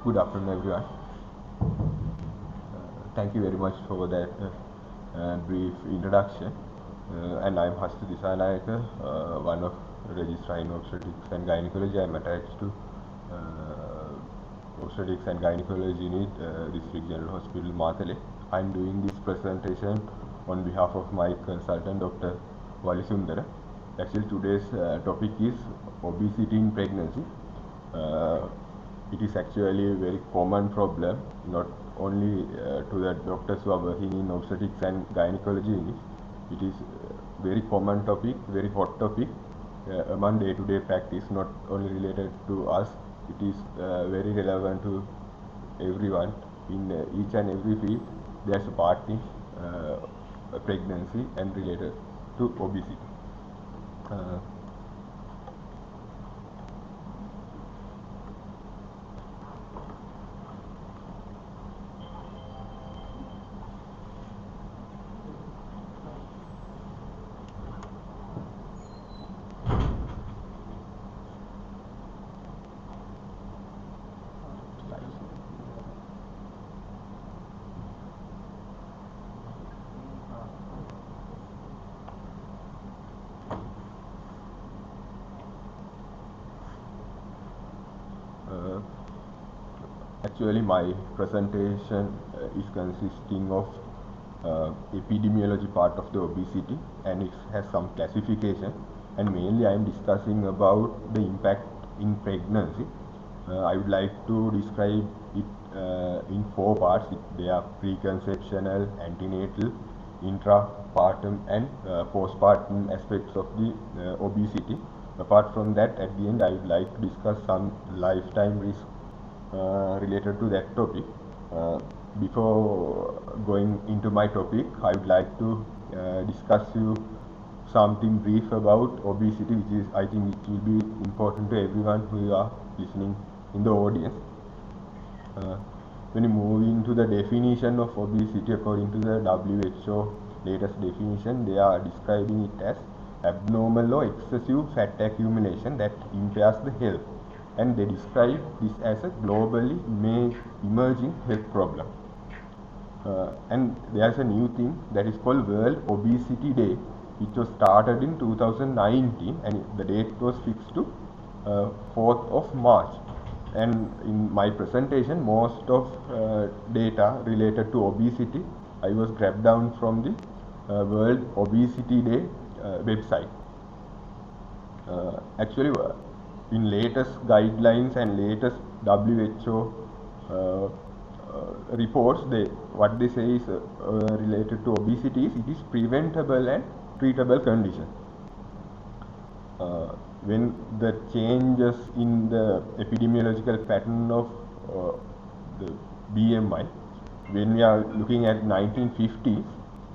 Good afternoon, everyone. Thank you very much for that brief introduction. And I'm Hastu Disanayaka, one of Registrar in Obstetrics and Gynecology. I'm attached to Obstetrics and Gynecology Unit, District General Hospital, Matale. I'm doing this presentation on behalf of my consultant, Dr. Walisundara. Actually, today's topic is obesity in pregnancy. It is actually a very common problem, not only to the doctors who are working in obstetrics and gynecology units. It is a very common topic, very hot topic among day-to-day practice, not only related to us. It is very relevant to everyone in each and every field. There's a part in pregnancy and related to obesity. Actually, my presentation is consisting of epidemiology part of the obesity, and it has some classification, and mainly I am discussing about the impact in pregnancy. I would like to describe it in 4 parts. They are preconceptional, antenatal, intrapartum and postpartum aspects of the obesity. Apart from that, at the end I would like to discuss some lifetime risk related to that topic. Before going into my topic, I would like to discuss you something brief about obesity, which is, I think it will be important to everyone who are listening in the audience. When you move into the definition of obesity, according to the WHO latest definition, they are describing it as abnormal or excessive fat accumulation that impairs the health, and they describe this as a globally emerging health problem. And there's a new thing that is called World Obesity Day, which was started in 2019, and the date was fixed to 4th of March. And in my presentation, most of data related to obesity I was grabbed down from the World Obesity Day website. Actually, in latest guidelines and latest WHO reports, what they say is related to obesity is it is preventable and treatable condition. When the changes in the epidemiological pattern of the BMI, when we are looking at 1950s,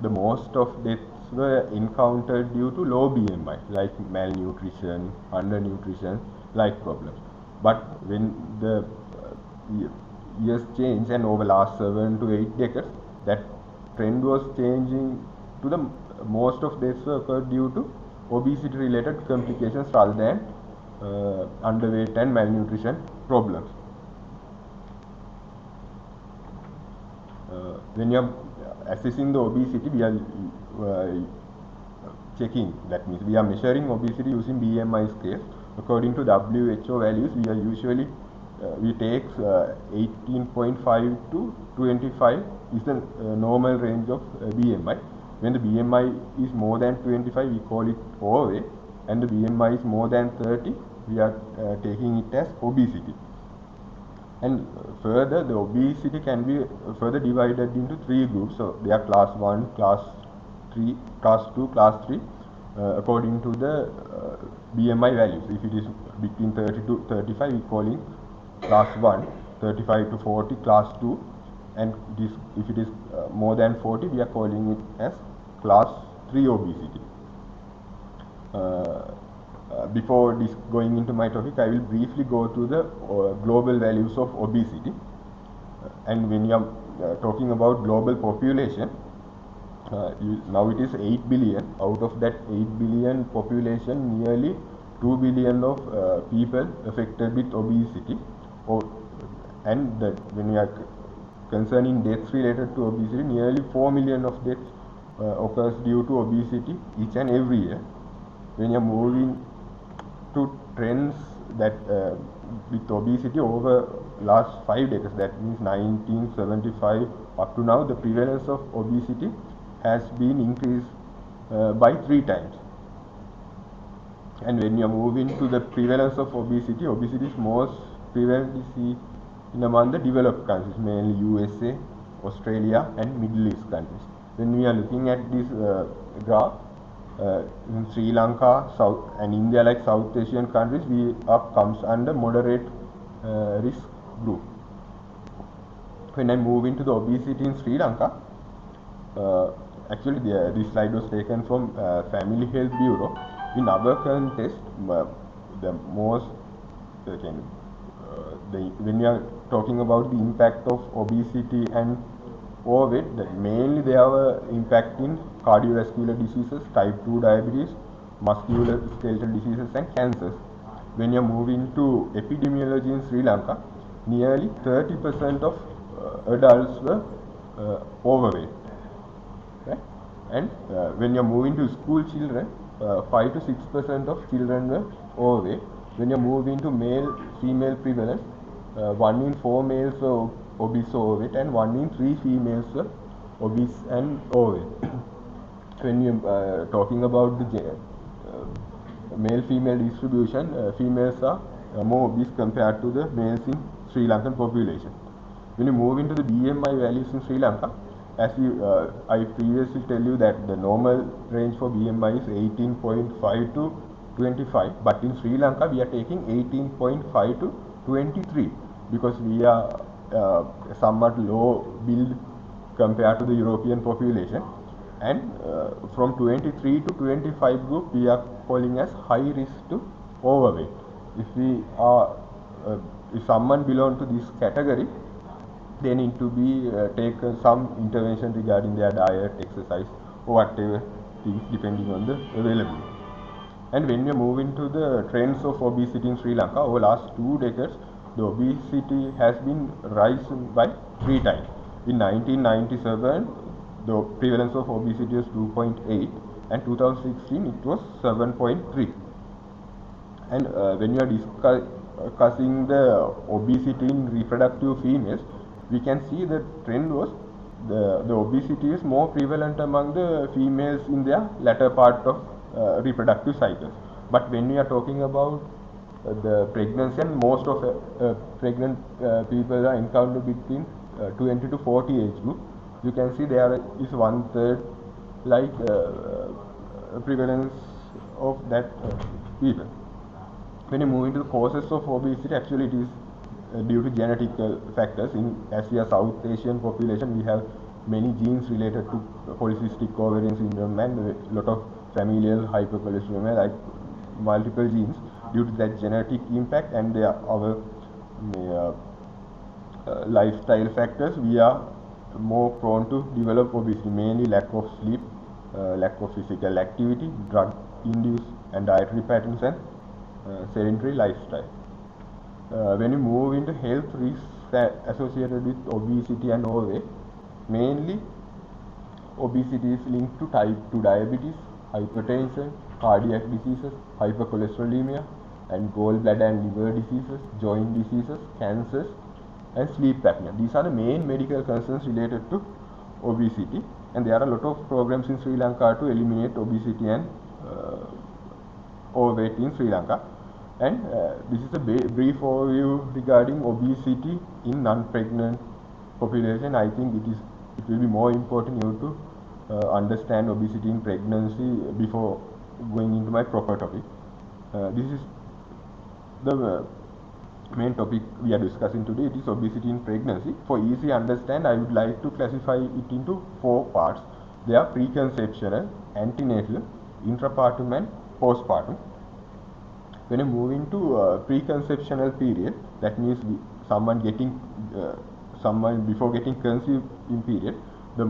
the most of deaths were encountered due to low BMI, like malnutrition, undernutrition, like problems. But when the years change, and over last 7 to 8 decades, that trend was changing to the most of deaths were occurred due to obesity related complications rather than underweight and malnutrition problems. When you are assessing the obesity, we are checking, that means we are measuring obesity using BMI scale. According to WHO values, we are usually we take 18.5 to 25 is the normal range of BMI. When the BMI is more than 25, we call it overweight, and the BMI is more than 30, we are taking it as obesity. And further, the obesity can be further divided into 3 groups. So they are class 1, class 3, class 2, class 3, according to the BMI values. If it is between 30 to 35, we call it class 1, 35 to 40, class 2, and if it is more than 40, we are calling it as class 3 obesity. Before going into my topic, I will briefly go to the global values of obesity. And when you are talking about global population, now it is 8 billion. Out of that 8 billion population, nearly 2 billion of people affected with obesity, or and when we are concerning deaths related to obesity, nearly 4 million of deaths occurs due to obesity each and every year. When you are moving to trends that with obesity over last 5 decades, that means 1975 up to now, the prevalence of obesity has been increased by 3 times. And when you are moving to the prevalence of obesity, obesity is most prevalent in among the developed countries, mainly USA, Australia and Middle East countries. When we are looking at this graph, in Sri Lanka, South and India, like South Asian countries, we comes under moderate risk group. When I move into the obesity in Sri Lanka, actually this slide was taken from Family Health Bureau. In our context, the most when we are talking about the impact of obesity and overweight, mainly they have an impact in cardiovascular diseases, type 2 diabetes, musculoskeletal diseases and cancers. When you are moving to epidemiology in Sri Lanka, nearly 30% of adults were overweight. Right? And when you are moving to school children, 5 to 6% of children were overweight. When you move into male-female prevalence, 1 in 4 males were obese or overweight, and 1 in 3 females were obese and overweight. When you talking about the male-female distribution, females are more obese compared to the males in Sri Lankan population. When you move into the BMI values in Sri Lanka, as I previously tell you that the normal range for BMI is 18.5 to 25, but in Sri Lanka we are taking 18.5 to 23 because we are somewhat low build compared to the European population, and from 23 to 25 group we are calling as high risk to overweight. If someone belong to this category, they need to be taken some intervention regarding their diet, exercise or whatever things depending on the availability. And when you move into the trends of obesity in Sri Lanka, over last 2 decades, the obesity has been rising by 3 times. In 1997, the prevalence of obesity was 2.8, and 2016 it was 7.3. And when you are discussing the obesity in reproductive females, we can see the trend was the obesity is more prevalent among the females in their latter part of reproductive cycles. But when we are talking about the pregnancy, and most of pregnant people are encountered between 20 to 40 age group, you can see there is 1/3 like prevalence of that people. When you move into the causes of obesity, actually it is due to genetic factors. As we are South Asian population, we have many genes related to polycystic ovarian syndrome and a lot of familial hypercholesterolemia, like multiple genes. Due to that genetic impact and our lifestyle factors, we are more prone to develop obesity, mainly lack of sleep, lack of physical activity, drug-induced and dietary patterns, and sedentary lifestyle. When you move into health risks associated with obesity and overweight, mainly obesity is linked to type 2 diabetes, hypertension, cardiac diseases, hypercholesterolemia, and gallbladder and liver diseases, joint diseases, cancers, and sleep apnea. These are the main medical concerns related to obesity, and there are a lot of programs in Sri Lanka to eliminate obesity and overweight in Sri Lanka. And this is a brief overview regarding obesity in non-pregnant population. I think it will be more important you to understand obesity in pregnancy before going into my proper topic. This is the main topic we are discussing today. It is obesity in pregnancy. For easy understand, I would like to classify it into 4 parts. They are preconceptional, antenatal, intrapartum, and postpartum. When you move into preconceptional period, that means someone before getting conceived in period, the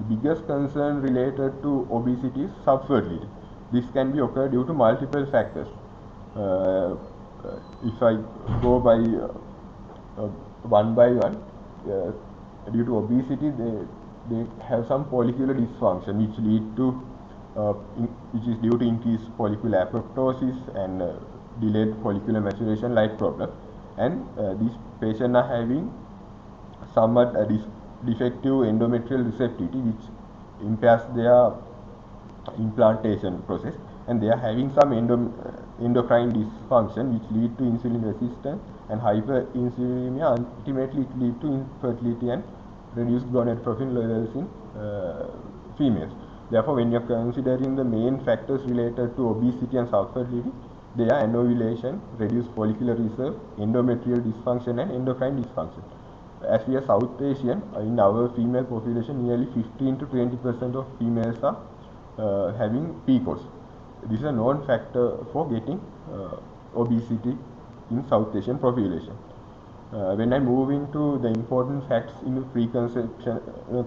biggest concern related to obesity is subfertility. This can be occurred due to multiple factors. If I go by one by one. Due to obesity, they have some follicular dysfunction, which lead to which is due to increased follicular apoptosis and delayed follicular maturation like problem. And these patients are having somewhat defective endometrial receptivity, which impairs their implantation process, and they are having some endocrine dysfunction, which lead to insulin resistance and hyperinsulinemia. Ultimately, it leads to infertility and reduced gonadotropin levels in females. Therefore, when you are considering the main factors related to obesity and subfertility, they are anovulation, reduced follicular reserve, endometrial dysfunction, and endocrine dysfunction. As we are South Asian, in our female population, nearly 15 to 20% of females are having PCOS. This is a known factor for getting obesity in South Asian population. When I move into the important facts in preconception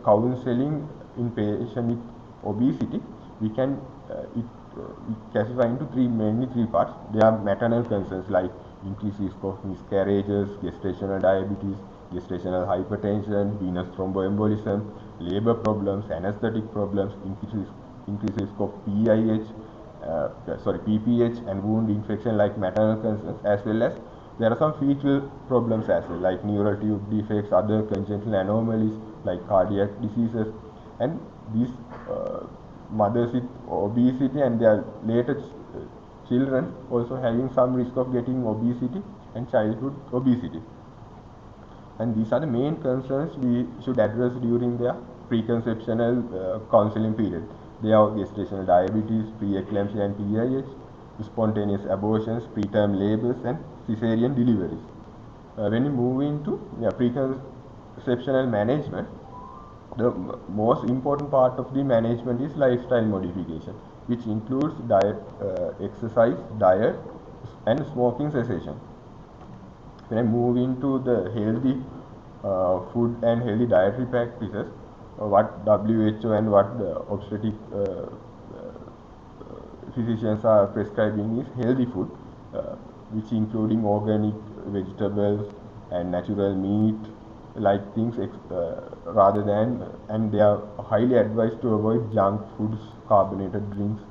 counseling in patients with obesity, we can classify into mainly three parts. There are maternal concerns like increased risk of miscarriages, gestational diabetes, gestational hypertension, venous thromboembolism, labor problems, anesthetic problems, increased risk of PPH and wound infection like maternal concerns, as well as there are some fetal problems as well, like neural tube defects, other congenital anomalies like cardiac diseases, and these mothers with obesity and their later children also having some risk of getting obesity and childhood obesity. And these are the main concerns we should address during their preconceptional counseling period. They are gestational diabetes, preeclampsia and PIH, spontaneous abortions, preterm labors, and cesarean deliveries. When we move into preconceptional management, the most important part of the management is lifestyle modification, which includes exercise, diet, and smoking cessation. When I move into the healthy food and healthy dietary practices, what WHO and what the obstetric physicians are prescribing is healthy food, which including organic vegetables and natural meat like things rather than, and they are highly advised to avoid junk foods, carbonated drinks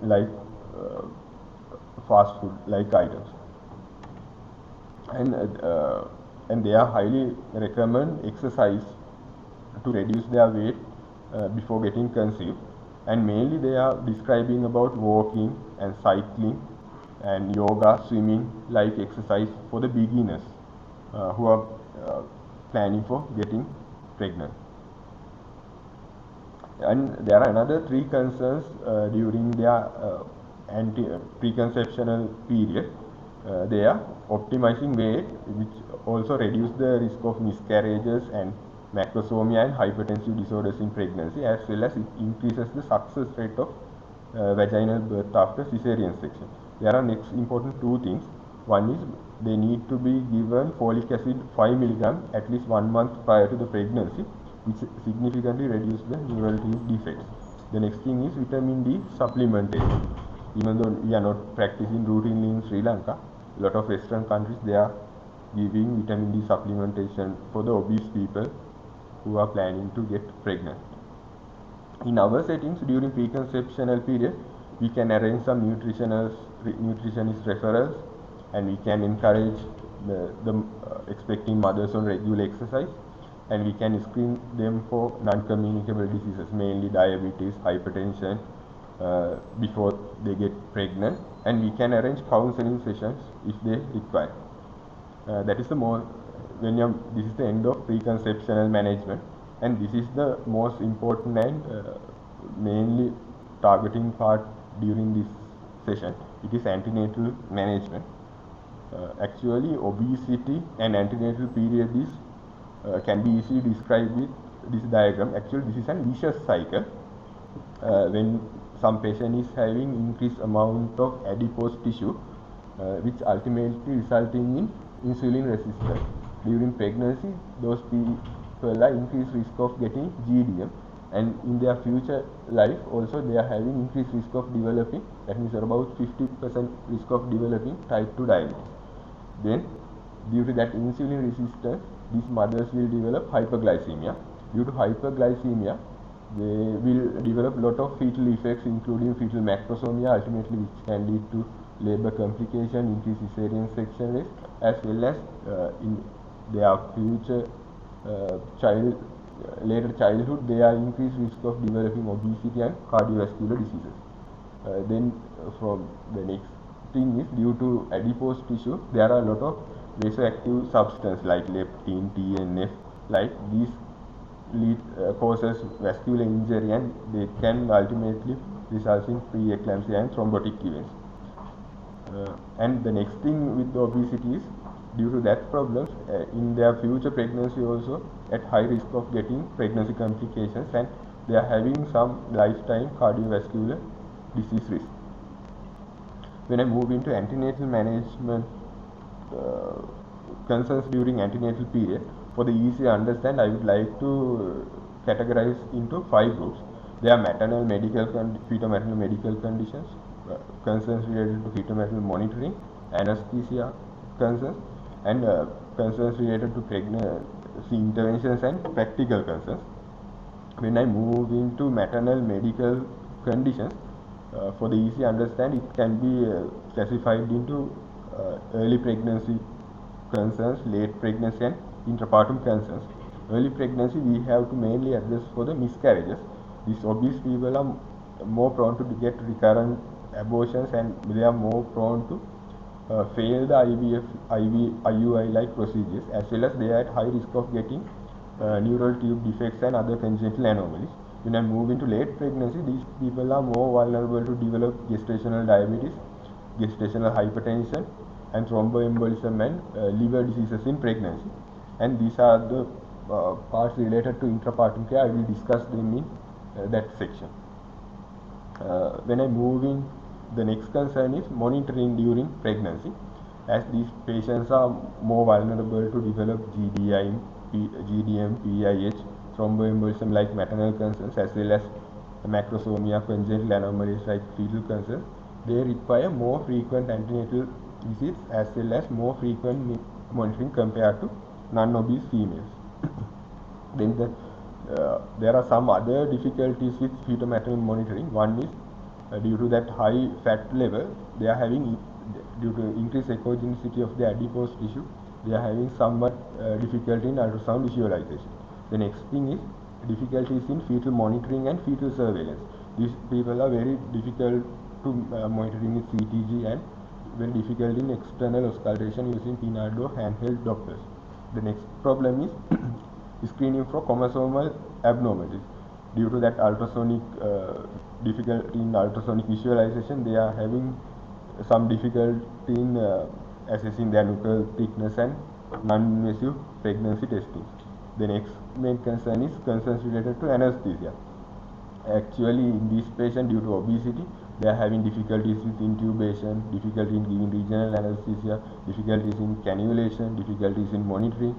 like fast food like items, and they are highly recommend exercise to reduce their weight before getting conceived, and mainly they are describing about walking and cycling and yoga, swimming like exercise for the beginners who are planning for getting pregnant. And there are another three concerns during their preconceptional period. They are optimizing weight, which also reduce the risk of miscarriages and macrosomia and hypertensive disorders in pregnancy, as well as it increases the success rate of vaginal birth after cesarean section. There are next important two things. One is they need to be given folic acid 5 mg at least 1 month prior to the pregnancy, which significantly reduces the neural tube defects. The next thing is vitamin D supplementation. Even though we are not practicing routinely in Sri Lanka, a lot of Western countries they are giving vitamin D supplementation for the obese people who are planning to get pregnant. In our settings during preconceptional period, we can arrange some nutritionist referrals, and we can encourage the expecting mothers on regular exercise, and we can screen them for non-communicable diseases, mainly diabetes, hypertension, before they get pregnant, and we can arrange counseling sessions if they require. That is the more this is the end of preconceptional management, and this is the most important and mainly targeting part during this session. It is antenatal management. Actually, obesity and antenatal period is can be easily described with this diagram. Actually, this is a vicious cycle. When some patient is having increased amount of adipose tissue, which ultimately resulting in insulin resistance. During pregnancy, those people are increased risk of getting GDM, and in their future life also they are having increased risk of developing, that means about 50% risk of developing type 2 diabetes. Then Due to that insulin resistance, these mothers will develop hyperglycemia. Due to hyperglycemia, they will develop lot of fetal effects, including fetal macrosomia, ultimately which can lead to labor complication, increased cesarean section rate, as well as in their future later childhood, they are increased risk of developing obesity and cardiovascular diseases. Then from the next thing is, due to adipose tissue, there are a lot of vasoactive substance like leptin, TNF, like these causes vascular injury, and they can ultimately result in preeclampsia and thrombotic events. And the next thing with the obesity is, due to that problems, in their future pregnancy also at high risk of getting pregnancy complications, and they are having some lifetime cardiovascular disease risk. When I move into antenatal management concerns during antenatal period, for the easy understand, I would like to categorize into 5 groups. There are maternal medical fetal-maternal medical conditions, concerns related to fetal-maternal monitoring, anesthesia concerns, and concerns related to pregnancy interventions and practical concerns. When I move into maternal medical conditions, for the easy understand, it can be classified into early pregnancy concerns, late pregnancy, and intrapartum concerns. Early pregnancy, we have to mainly address for the miscarriages. These obese people are more prone to get recurrent abortions, and they are more prone to fail the IUI-like procedures, as well as they are at high risk of getting neural tube defects and other congenital anomalies. When I move into late pregnancy, these people are more vulnerable to develop gestational diabetes, gestational hypertension, and thromboembolism and liver diseases in pregnancy. And these are the parts related to intrapartum care. I will discuss them in that section. When I move in, the next concern is monitoring during pregnancy, as these patients are more vulnerable to develop GDI, GDM, PIH, thromboembolism like maternal concerns, as well as macrosomia, congenital anomalies like fetal concerns. They require more frequent antenatal visits as well as more frequent monitoring compared to non-obese females. Then there are some other difficulties with fetal-maternal monitoring. One is due to that high fat level, they are having, due to increased echogenicity of the adipose tissue, they are having somewhat difficulty in ultrasound visualization. The next thing is difficulties in fetal monitoring and fetal surveillance. These people are very difficult to monitoring with CTG, and very difficult in external auscultation using Pinardo handheld Dopplers. The next problem is screening for chromosomal abnormalities. Due to that ultrasonic difficulty in ultrasonic visualization, they are having some difficulty in assessing their nuchal thickness and non-invasive pregnancy testing. The next main concern is concerns related to anesthesia. Actually, in this patient, due to obesity, they are having difficulties with intubation, difficulty in giving regional anesthesia, difficulties in cannulation, difficulties in monitoring.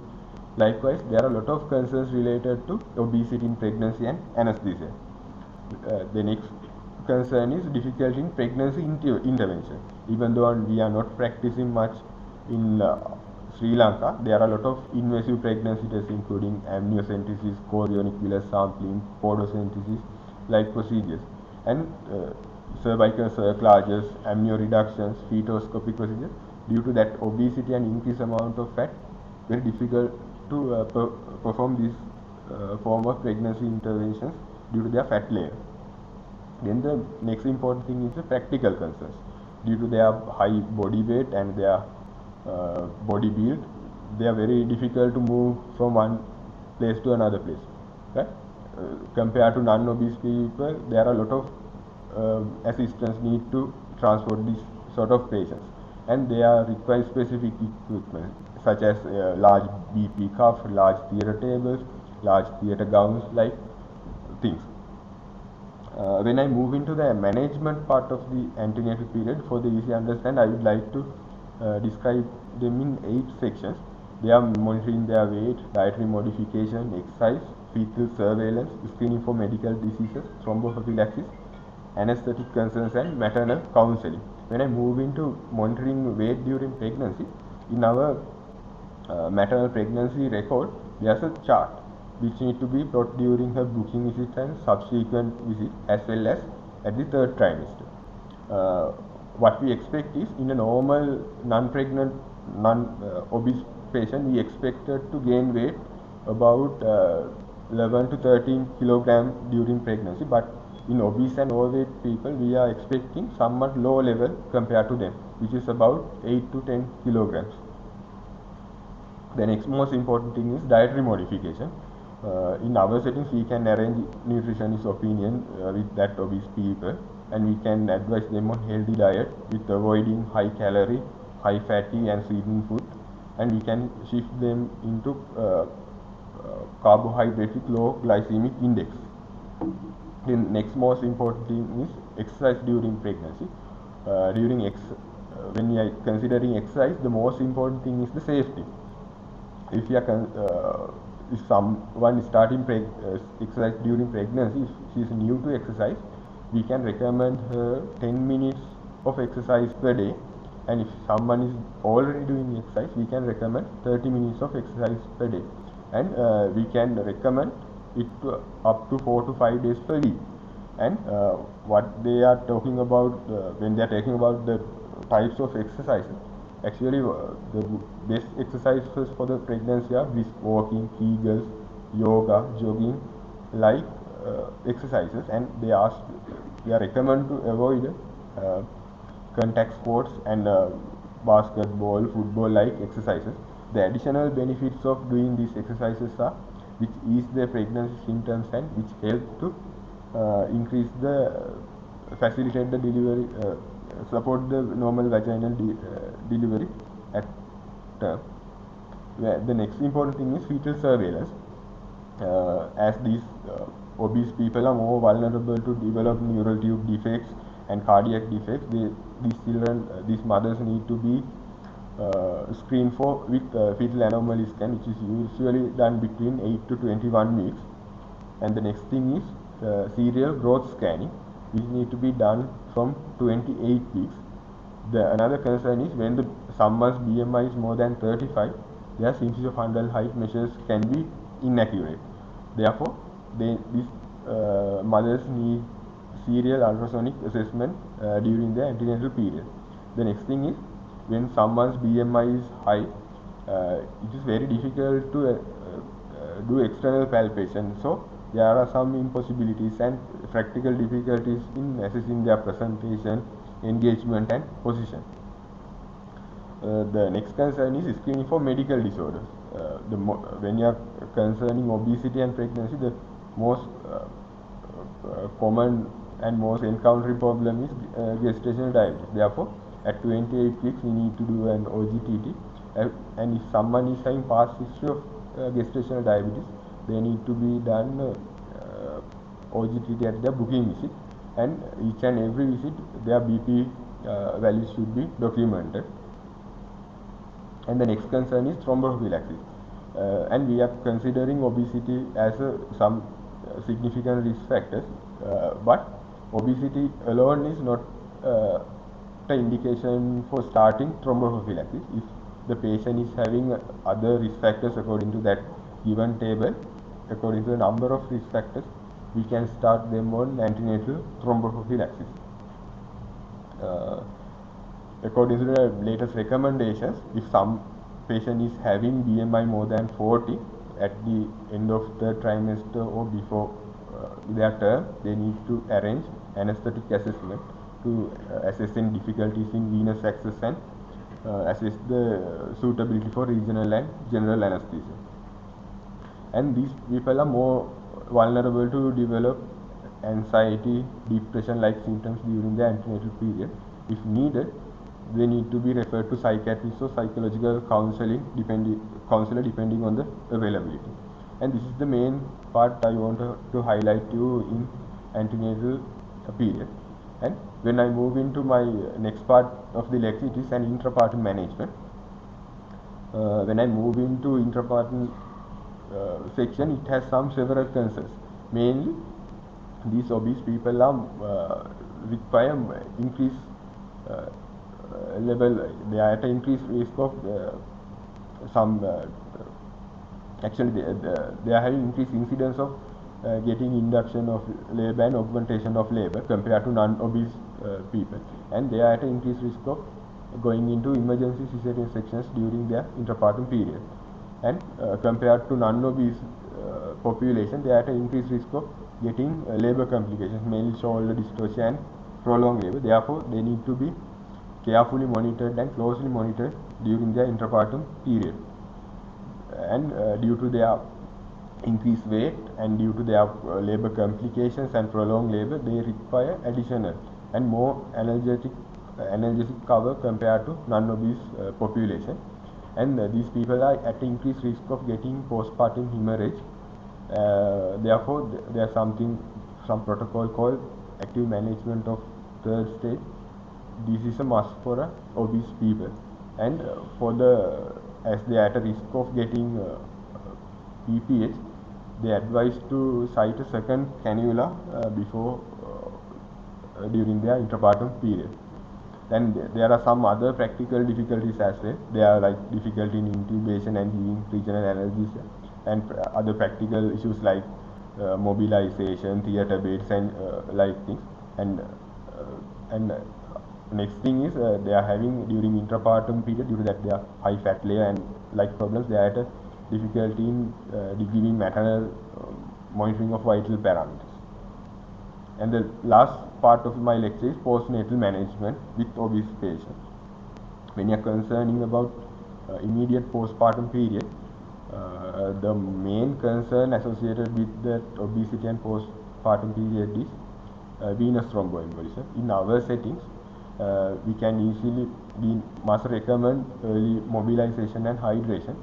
Likewise, there are a lot of concerns related to obesity in pregnancy and anesthesia. The next concern is difficulty in pregnancy intervention. Even though we are not practicing much in Sri Lanka, there are a lot of invasive pregnancy tests, including amniocentesis, chorionic villus sampling, podocentesis like procedures, and cervical cerclages, amnioreductions, fetoscopic procedures. Due to that obesity and increased amount of fat, very difficult to perform this form of pregnancy interventions due to their fat layer. Then the next important thing is the practical concerns. Due to their high body weight and their body build, they are very difficult to move from one place to another place. Right? Compared to non-obese people, there are a lot of assistance need to transport these sort of patients, and they are require specific equipment such as large BP cuff, large theatre tables, large theatre gowns like things. When I move into the management part of the antenatal period, for the easy understand, I would like to describe them in 8 sections. They are monitoring their weight, dietary modification, exercise, fetal surveillance, screening for medical diseases, thromboprophylaxis, anaesthetic concerns, and maternal counseling. When I move into monitoring weight during pregnancy, in our maternal pregnancy record, there's a chart which need to be plotted during her booking visit and subsequent visit, as well as at the third trimester. What we expect is, in a normal non-pregnant, non-obese patient, we expected to gain weight about 11 to 13 kilogram during pregnancy, but in obese and overweight people, we are expecting somewhat low level compared to them, which is about 8 to 10 kilograms. The next most important thing is dietary modification. In our settings, we can arrange nutritionist opinion with that obese people, and we can advise them on healthy diet with avoiding high calorie, high fatty and sweetened food, and we can shift them into carbohydrate with low glycemic index. The next most important thing is exercise during pregnancy. When we are considering exercise, the most important thing is the safety. If someone is starting exercise during pregnancy, if she is new to exercise, we can recommend her 10 minutes of exercise per day, and if someone is already doing exercise, we can recommend 30 minutes of exercise per day, and we can recommend it to up to 4 to 5 days per week. And what they are talking about when they are talking about the types of exercises, actually the best exercises for the pregnancy are brisk walking, Kegels, yoga, jogging, like exercises, and they are recommended to avoid contact sports and basketball, football like exercises. The additional benefits of doing these exercises are which ease the pregnancy symptoms and which help to increase the facilitate the delivery, support the normal vaginal delivery at term. The next important thing is fetal surveillance. As these obese people are more vulnerable to develop neural tube defects and cardiac defects, these mothers need to be screened for with fetal anomaly scan, which is usually done between 8 to 21 weeks. And the next thing is serial growth scanning, which need to be done from 28 weeks. Another concern is when someone's BMI is more than 35, their inches of fundal height measures can be inaccurate. Therefore, these mothers need serial ultrasonic assessment during the antenatal period. The next thing is, when someone's BMI is high, it is very difficult to do external palpation. So there are some impossibilities and practical difficulties in assessing their presentation, engagement and position. The next concern is screening for medical disorders. When you are concerning obesity and pregnancy, the most common and most encountered problem is gestational diabetes. Therefore, at 28 weeks we need to do an OGTT, and if someone is having past history of gestational diabetes, they need to be done OGTT at their booking visit, and each and every visit their BP values should be documented. And the next concern is thromboprophylaxis, and we are considering obesity as some significant risk factors, but obesity alone is not an indication for starting thromboprophylaxis. If the patient is having other risk factors according to that given table, according to the number of risk factors, we can start them on antenatal thromboprophylaxis. According to the latest recommendations, if some patient is having BMI more than 40 at the end of the trimester or before their term, they need to arrange anaesthetic assessment to assess any difficulties in venous access and assess the suitability for regional and general anesthesia. And these people are more vulnerable to develop anxiety, depression like symptoms during the antenatal period. If needed, they need to be referred to psychiatrist or psychological counselor depending on the availability. And this is the main part I want to highlight you in antenatal period. And when I move into my next part of the lecture, it is an intrapartum management. When I move into intrapartum section, it has several concerns. Mainly, these obese people are require increased level. They are at an increased risk of some actually they are having increased incidence of getting induction of labor and augmentation of labor compared to non-obese people, and they are at an increased risk of going into emergency cesarean sections during their intrapartum period. And compared to non-obese population, they are at an increased risk of getting labor complications, mainly shoulder dystocia and prolonged labor. Therefore, they need to be carefully monitored and closely monitored during their intrapartum period. And due to their increased weight and due to their labor complications and prolonged labor, they require additional and more analgesic cover compared to non-obese population. And these people are at increased risk of getting postpartum hemorrhage. Therefore, there's some protocol called active management of third stage. This is a must for obese people, and as they are at a risk of getting PPH, they advise to site a second cannula before during their intrapartum period. Then there are some other practical difficulties as well. There are like difficulty in intubation and giving regional analgesia, and other practical issues like mobilization, theater beds, and like things. And next thing is they are having during intrapartum period, due to that they are high fat layer and like problems, they are at a difficulty in giving maternal monitoring of vital parameters. And the last part of my lecture is postnatal management with obese patients. When you are concerning about immediate postpartum period, the main concern associated with the obesity and postpartum period is venous thromboembolism. In our settings, we must recommend early mobilization and hydration,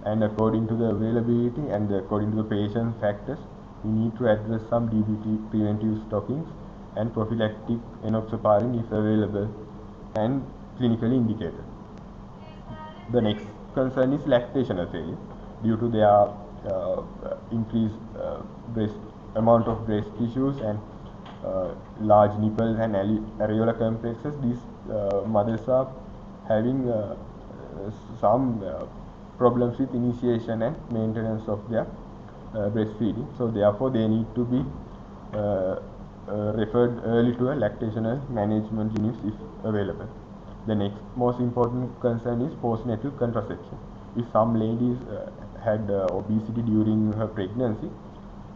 and according to the availability and according to the patient factors, we need to address some DBT preventive stockings and prophylactic enoxaparin if available and clinically indicated. The next concern is lactational failure. Due to their increased amount of breast tissues and large nipples and areola complexes, these mothers are having some problems with initiation and maintenance of their breastfeeding. So therefore, they need to be referred early to a lactational management unit if available. The next most important concern is postnatal contraception. If some ladies had obesity during her pregnancy,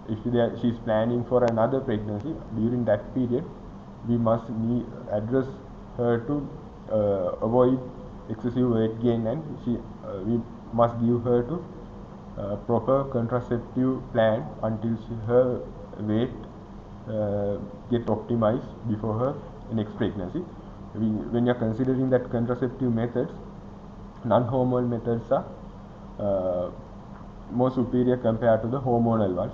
if she is planning for another pregnancy, during that period we must address her to avoid excessive weight gain, and we must give her to proper contraceptive plan until her weight get optimized before her next pregnancy. When you are considering that contraceptive methods, non-hormonal methods are more superior compared to the hormonal ones.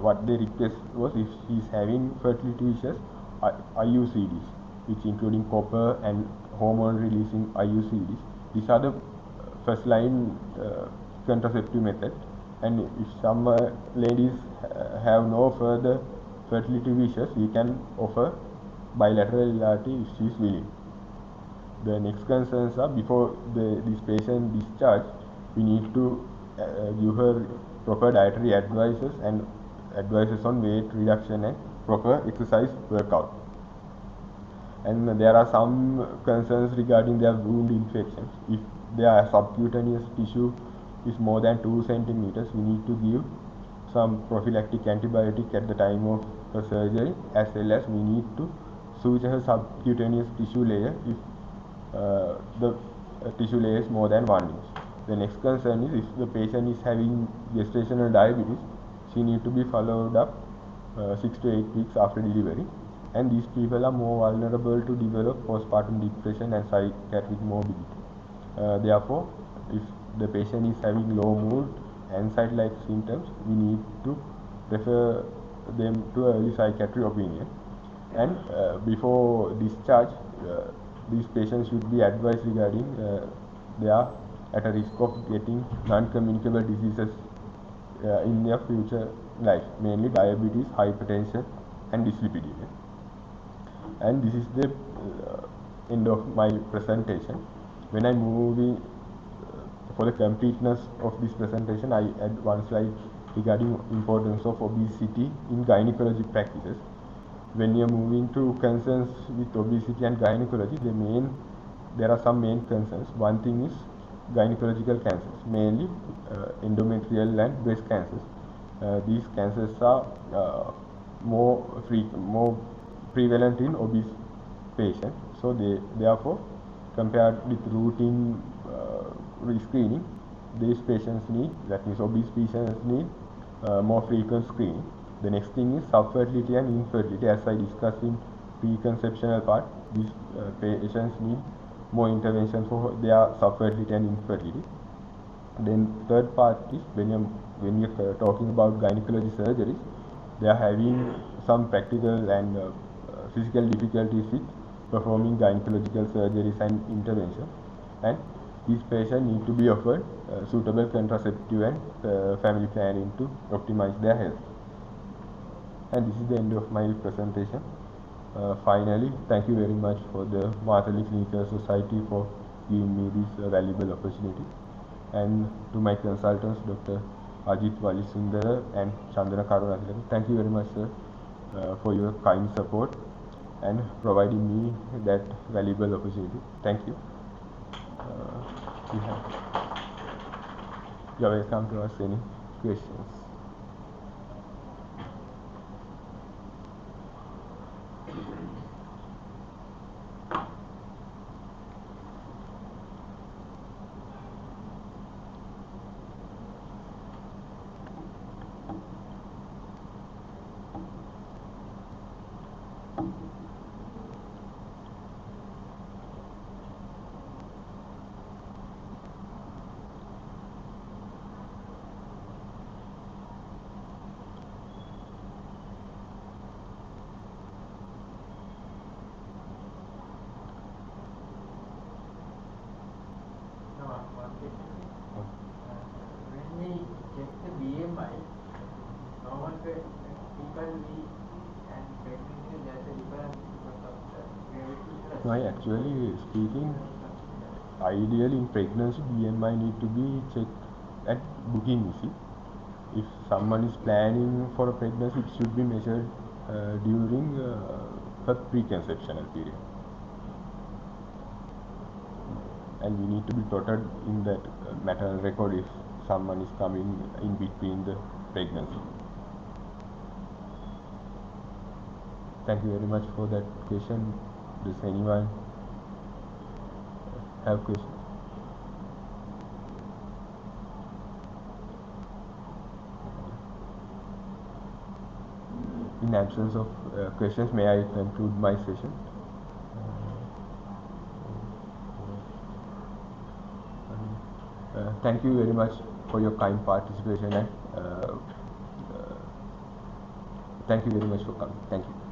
What they request was, if she is having fertility issues, IUCDs, which including copper and hormone releasing IUCDs. These are the first line contraceptive method, and if some ladies have no further fertility wishes, we can offer bilateral LRT if she is willing. The next concerns are, before this patient discharge, we need to give her proper dietary advices and advices on weight reduction and proper exercise workout. And there are some concerns regarding their wound infections. If their subcutaneous tissue is more than 2 centimeters, we need to give some prophylactic antibiotic at the time of the surgery, as well as we need to suture her subcutaneous tissue layer if the tissue layer is more than 1 inch. The next concern is, if the patient is having gestational diabetes, she need to be followed up 6 to 8 weeks after delivery, and these people are more vulnerable to develop postpartum depression and psychiatric morbidity. Therefore, if the patient is having low mood, anxiety-like symptoms, we need to refer them to early psychiatric opinion. And before discharge, these patients should be advised regarding they are at a risk of getting non-communicable diseases in their future life, mainly diabetes, hypertension, and dyslipidemia. And this is the end of my presentation. When I move for the completeness of this presentation, I add one slide regarding importance of obesity in gynecology practices. When you're moving to concerns with obesity and gynecology, there are some main concerns. One thing is gynecological cancers, mainly endometrial and breast cancers. These cancers are more prevalent in obese patients. So therefore, compared with routine screening, these patients need, that means obese patients need more frequent screening. The next thing is subfertility and infertility. As I discussed in preconceptional part, these patients need more intervention for their subfertility and infertility. Then third part is when you're talking about gynecology surgeries, they are having some practical and physical difficulties with performing gynecological surgeries and intervention, and these patients need to be offered suitable contraceptive and family planning to optimize their health. And this is the end of my presentation. Finally, thank you very much for the Martali Clinical Society for giving me this valuable opportunity, and to my consultants, Dr. Ajit Walisundara and Chandana Karunathilaka. Thank you very much, sir, for your kind support and providing me that valuable opportunity. Thank you. You are welcome to ask any questions. When we check the BMI, normal people and pregnancy, there's a difference because of the gravity plus. No, actually speaking, ideally in pregnancy, BMI need to be checked at booking. You see, if someone is planning for a pregnancy, it should be measured during her preconceptional period, and we need to be plotted in that maternal record if someone is coming in between the pregnancy. Thank you very much for that question. Does anyone have questions? In absence of questions, may I conclude my session? Thank you very much for your kind participation, and thank you very much for coming. Thank you.